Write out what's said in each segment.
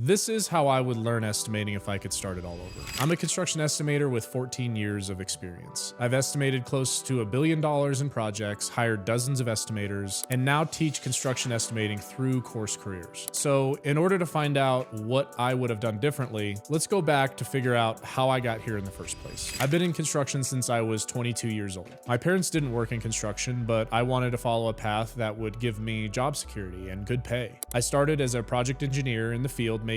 This is how I would learn estimating if I could start it all over. I'm a construction estimator with 14 years of experience. I've estimated close to $1 billion in projects, hired dozens of estimators, and now teach construction estimating through CourseCareers. So in order to find out what I would have done differently, let's go back to figure out how I got here in the first place. I've been in construction since I was 22 years old. My parents didn't work in construction, but I wanted to follow a path that would give me job security and good pay. I started as a project engineer in the field making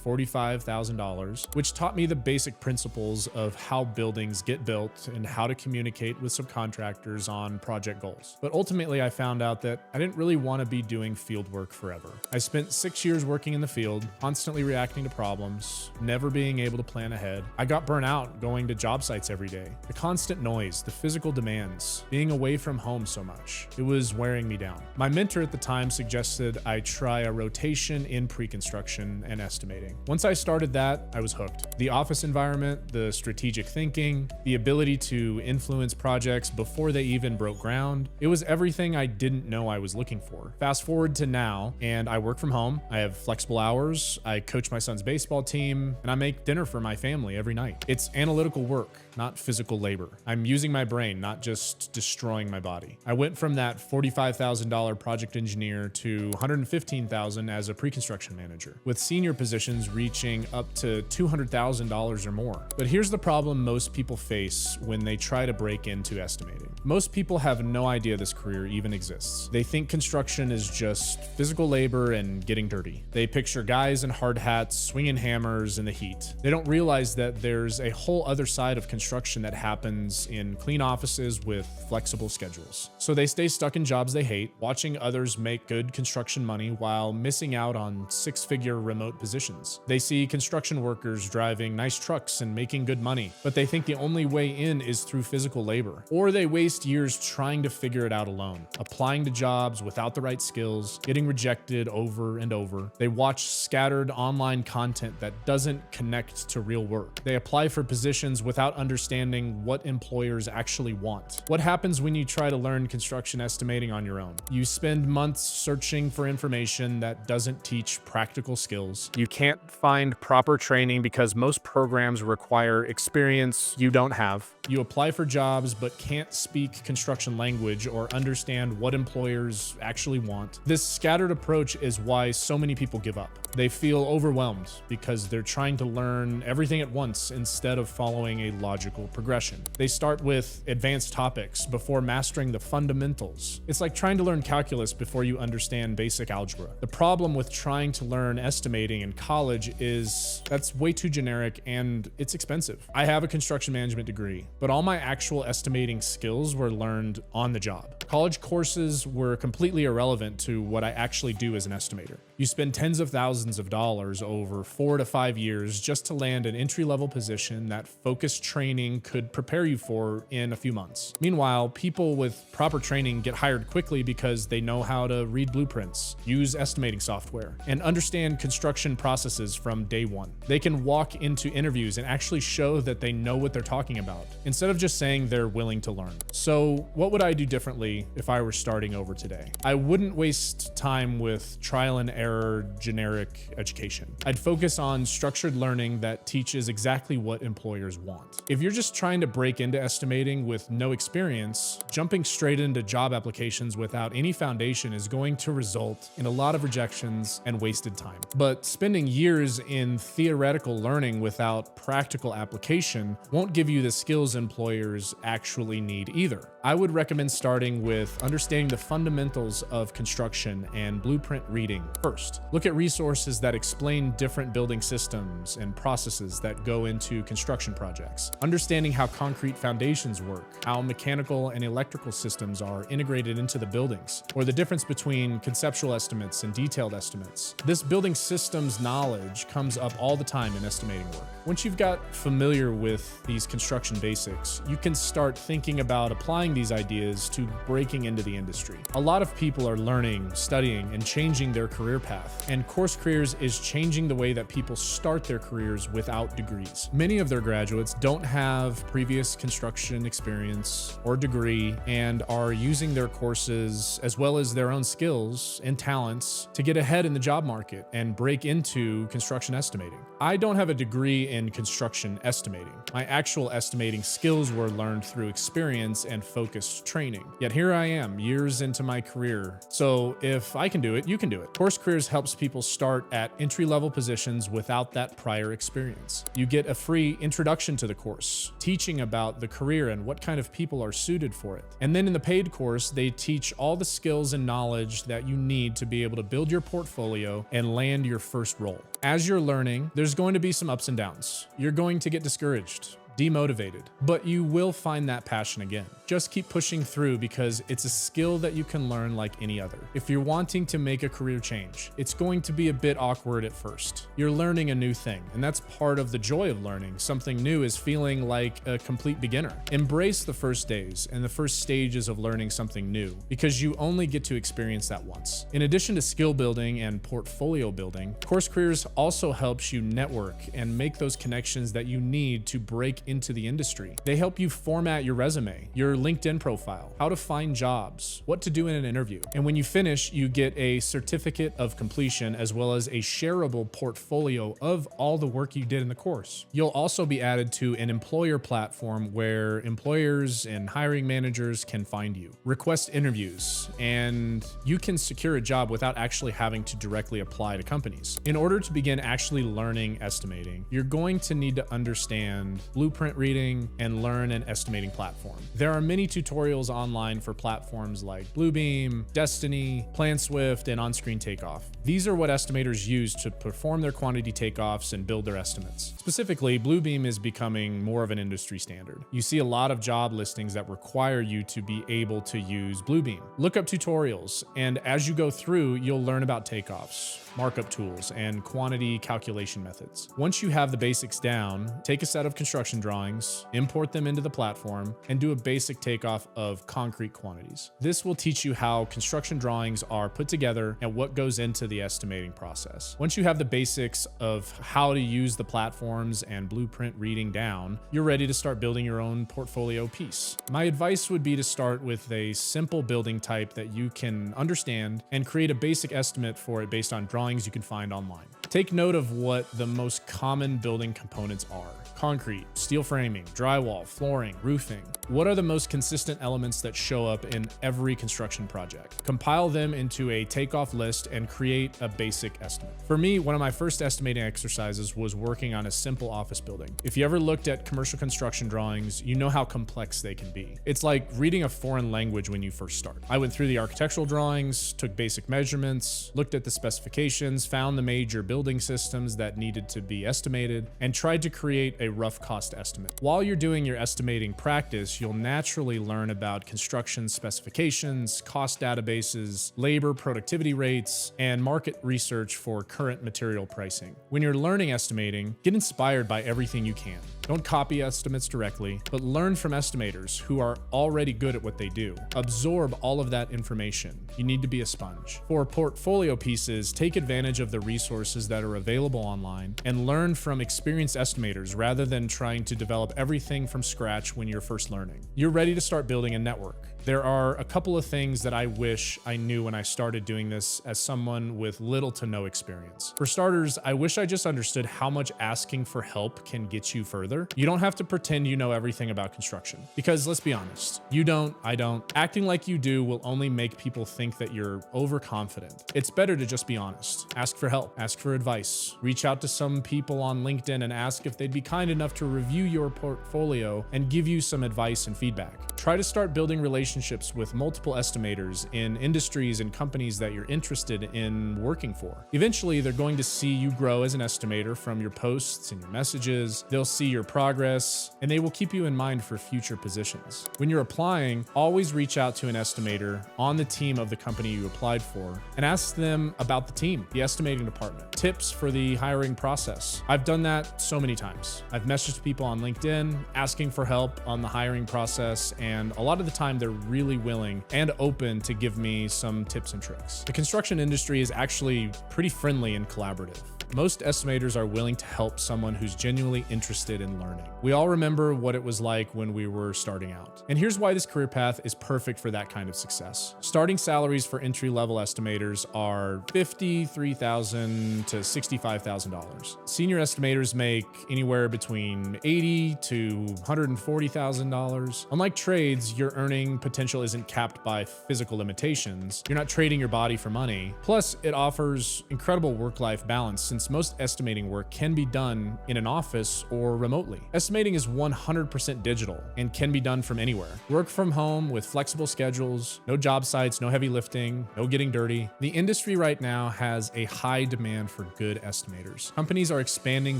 $45,000, which taught me the basic principles of how buildings get built and how to communicate with subcontractors on project goals. But ultimately, I found out that I didn't really want to be doing field work forever. I spent 6 years working in the field, constantly reacting to problems, never being able to plan ahead. I got burnt out going to job sites every day. The constant noise, the physical demands, being away from home so much, it was wearing me down. My mentor at the time suggested I try a rotation in pre-construction and estimating. Once I started that, I was hooked. The office environment, the strategic thinking, the ability to influence projects before they even broke ground, it was everything I didn't know I was looking for. Fast forward to now, and I work from home, I have flexible hours, I coach my son's baseball team, and I make dinner for my family every night. It's analytical work, not physical labor. I'm using my brain, not just destroying my body. I went from that $45,000 project engineer to $115,000 as a pre-construction manager, with senior positions reaching up to $200,000 or more. But here's the problem most people face when they try to break into estimating. Most people have no idea this career even exists. They think construction is just physical labor and getting dirty. They picture guys in hard hats swinging hammers in the heat. They don't realize that there's a whole other side of construction that happens in clean offices with flexible schedules. So they stay stuck in jobs they hate, watching others make good construction money while missing out on six-figure remote positions. They see construction workers driving nice trucks and making good money, but they think the only way in is through physical labor. Or they waste years trying to figure it out alone, applying to jobs without the right skills, getting rejected over and over. They watch scattered online content that doesn't connect to real work. They apply for positions without understanding what employers actually want. What happens when you try to learn construction estimating on your own? You spend months searching for information that doesn't teach practical skills. You can't find proper training because most programs require experience you don't have. You apply for jobs but can't speak construction language or understand what employers actually want. This scattered approach is why so many people give up. They feel overwhelmed because they're trying to learn everything at once instead of following a logical progression. They start with advanced topics before mastering the fundamentals. It's like trying to learn calculus before you understand basic algebra. The problem with trying to learn estimating in college is that's way too generic and it's expensive. I have a construction management degree, but all my actual estimating skills were learned on the job. College courses were completely irrelevant to what I actually do as an estimator. You spend tens of thousands of dollars over 4 to 5 years just to land an entry-level position that focused training could prepare you for in a few months. Meanwhile, people with proper training get hired quickly because they know how to read blueprints, use estimating software, and understand construction processes from day one. They can walk into interviews and actually show that they know what they're talking about, instead of just saying they're willing to learn. So what would I do differently if I were starting over today? I wouldn't waste time with trial and error generic education. I'd focus on structured learning that teaches exactly what employers want. If you're just trying to break into estimating with no experience, jumping straight into job applications without any foundation is going to result in a lot of rejections and wasted time. But spending years in theoretical learning without practical application won't give you the skills employers actually need either. I would recommend starting with understanding the fundamentals of construction and blueprint reading first. Look at resources that explain different building systems and processes that go into construction projects. Understanding how concrete foundations work, how mechanical and electrical systems are integrated into the buildings, or the difference between conceptual estimates and detailed estimates. This building systems knowledge comes up all the time in estimating work. Once you've got familiar with these construction basics, you can start thinking about applying these ideas to breaking into the industry. A lot of people are learning, studying, and changing their career path, and CourseCareers is changing the way that people start their careers without degrees. Many of their graduates don't have previous construction experience or degree and are using their courses as well as their own skills and talents to get ahead in the job market and break into construction estimating. I don't have a degree in construction estimating. My actual estimating skills were learned through experience and focused training. Yet here I am, years into my career. So if I can do it, you can do it. CourseCareers helps people start at entry-level positions without that prior experience. You get a free introduction to the course, teaching about the career and what kind of people are suited for it. And then in the paid course, they teach all the skills and knowledge that you need to be able to build your portfolio and land your first role. As you're learning, there's going to be some ups and downs. You're going to get discouraged, demotivated, but you will find that passion again. Just keep pushing through because it's a skill that you can learn like any other. If you're wanting to make a career change, it's going to be a bit awkward at first. You're learning a new thing, and that's part of the joy of learning. Something new is feeling like a complete beginner. Embrace the first days and the first stages of learning something new because you only get to experience that once. In addition to skill building and portfolio building, CourseCareers also helps you network and make those connections that you need to break into the industry. They help you format your resume, your LinkedIn profile, how to find jobs, what to do in an interview. And when you finish, you get a certificate of completion as well as a shareable portfolio of all the work you did in the course. You'll also be added to an employer platform where employers and hiring managers can find you, request interviews, and you can secure a job without actually having to directly apply to companies. In order to begin actually learning estimating, you're going to need to understand blueprint reading and learn an estimating platform. There are many tutorials online for platforms like Bluebeam, Destiny, PlanSwift, and On-Screen Takeoff. These are what estimators use to perform their quantity takeoffs and build their estimates. Specifically, Bluebeam is becoming more of an industry standard. You see a lot of job listings that require you to be able to use Bluebeam. Look up tutorials, and as you go through, you'll learn about takeoffs, markup tools, and quantity calculation methods. Once you have the basics down, take a set of construction drawings, import them into the platform, and do a basic takeoff of concrete quantities. This will teach you how construction drawings are put together and what goes into the estimating process. Once you have the basics of how to use the platforms and blueprint reading down, you're ready to start building your own portfolio piece. My advice would be to start with a simple building type that you can understand and create a basic estimate for it based on drawings you can find online. Take note of what the most common building components are. Concrete, steel framing, drywall, flooring, roofing. What are the most consistent elements that show up in every construction project? Compile them into a takeoff list and create a basic estimate. For me, one of my first estimating exercises was working on a simple office building. If you ever looked at commercial construction drawings, you know how complex they can be. It's like reading a foreign language when you first start. I went through the architectural drawings, took basic measurements, looked at the specifications, found the major building systems that needed to be estimated, and tried to create a rough cost estimate. While you're doing your estimating practice, you'll naturally learn about construction specifications, cost databases, labor productivity rates, and market research for current material pricing. When you're learning estimating, get inspired by everything you can. Don't copy estimates directly, but learn from estimators who are already good at what they do. Absorb all of that information. You need to be a sponge. For portfolio pieces, take advantage of the resources that are available online and learn from experienced estimators rather than trying to develop everything from scratch when you're first learning. You're ready to start building a network. There are a couple of things that I wish I knew when I started doing this as someone with little to no experience. For starters, I wish I just understood how much asking for help can get you further. You don't have to pretend you know everything about construction, because let's be honest, you don't, I don't. Acting like you do will only make people think that you're overconfident. It's better to just be honest. Ask for help, ask for advice, reach out to some people on LinkedIn and ask if they'd be kind enough to review your portfolio and give you some advice and feedback. Try to start building relationships with multiple estimators in industries and companies that you're interested in working for. Eventually, they're going to see you grow as an estimator from your posts and your messages. They'll see your progress, and they will keep you in mind for future positions. When you're applying, always reach out to an estimator on the team of the company you applied for and ask them about the team, the estimating department, tips for the hiring process. I've done that so many times. I've messaged people on LinkedIn asking for help on the hiring process, and a lot of the time they're really willing and open to give me some tips and tricks. The construction industry is actually pretty friendly and collaborative. Most estimators are willing to help someone who's genuinely interested in learning. We all remember what it was like when we were starting out. And here's why this career path is perfect for that kind of success. Starting salaries for entry-level estimators are $53,000 to $65,000. Senior estimators make anywhere between $80,000 to $140,000. Unlike trades, your earning potential isn't capped by physical limitations. You're not trading your body for money. Plus, it offers incredible work-life balance since most estimating work can be done in an office or remotely. Estimating is 100% digital and can be done from anywhere. Work from home with flexible schedules, no job sites, no heavy lifting, no getting dirty. The industry right now has a high demand for good estimators. Companies are expanding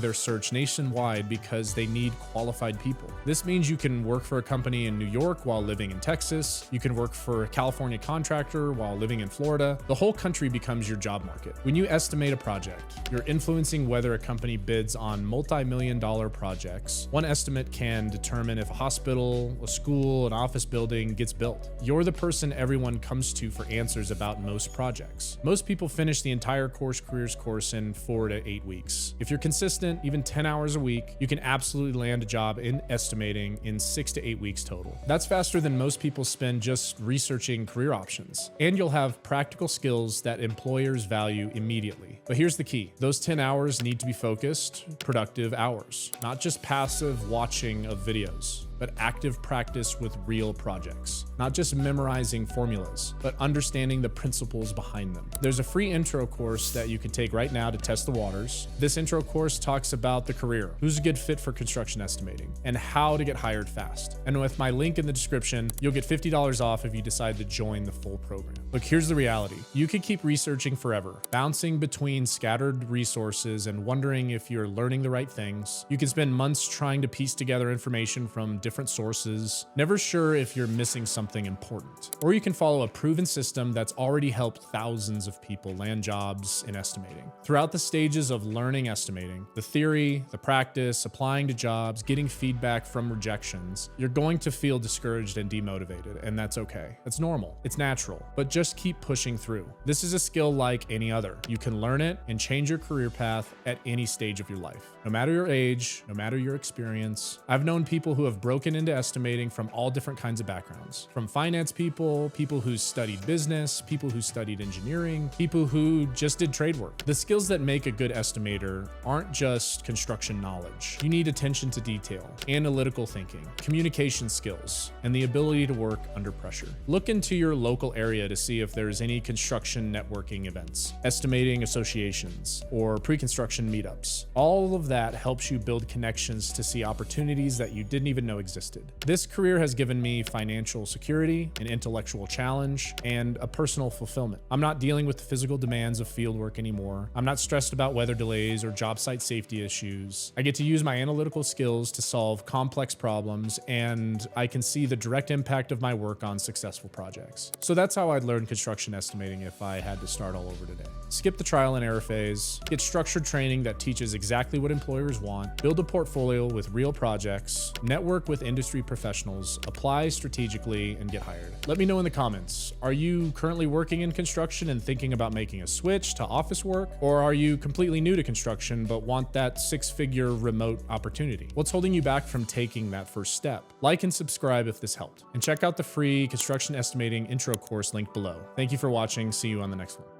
their search nationwide because they need qualified people. This means you can work for a company in New York while living in Texas. You can work for a California contractor while living in Florida. The whole country becomes your job market. When you estimate a project, you're influencing whether a company bids on multi-million-dollar projects. One estimate can determine if a hospital, a school, an office building gets built. You're the person everyone comes to for answers about most projects. Most people finish the entire CourseCareers course in 4 to 8 weeks. If you're consistent, even 10 hours a week, you can absolutely land a job in estimating in 6 to 8 weeks total. That's faster than most people spend just researching career options. And you'll have practical skills that employers value immediately. But here's the key. Those 10 hours need to be focused, productive hours, not just passive watching of videos, but active practice with real projects. Not just memorizing formulas, but understanding the principles behind them. There's a free intro course that you can take right now to test the waters. This intro course talks about the career, who's a good fit for construction estimating, and how to get hired fast. And with my link in the description, you'll get $50 off if you decide to join the full program. Look, here's the reality. You could keep researching forever, bouncing between scattered resources and wondering if you're learning the right things. You can spend months trying to piece together information from different sources, never sure if you're missing something important. Or you can follow a proven system that's already helped thousands of people land jobs in estimating. Throughout the stages of learning estimating, the theory, the practice, applying to jobs, getting feedback from rejections, you're going to feel discouraged and demotivated, and that's okay. It's normal. It's natural. But just keep pushing through. This is a skill like any other. You can learn it and change your career path at any stage of your life. No matter your age, no matter your experience. I've known people who have broken into estimating from all different kinds of backgrounds. From finance people, people who studied business, people who studied engineering, people who just did trade work. The skills that make a good estimator aren't just construction knowledge. You need attention to detail, analytical thinking, communication skills, and the ability to work under pressure. Look into your local area to see if there's any construction networking events, estimating associations, or pre-construction meetups. All of that helps you build connections to see opportunities that you didn't even know existed. This career has given me financial security, an intellectual challenge, and a personal fulfillment. I'm not dealing with the physical demands of fieldwork anymore. I'm not stressed about weather delays or job site safety issues. I get to use my analytical skills to solve complex problems, and I can see the direct impact of my work on successful projects. So that's how I'd learn construction estimating if I had to start all over today. Skip the trial and error phase, get structured training that teaches exactly what employers want, build a portfolio with real projects, network with industry professionals, apply strategically, and get hired. Let me know in the comments. Are you currently working in construction and thinking about making a switch to office work? Or are you completely new to construction but want that 6-figure remote opportunity? What's holding you back from taking that first step? Like and subscribe if this helped. And check out the free construction estimating intro course linked below. Thank you for watching. See you on the next one.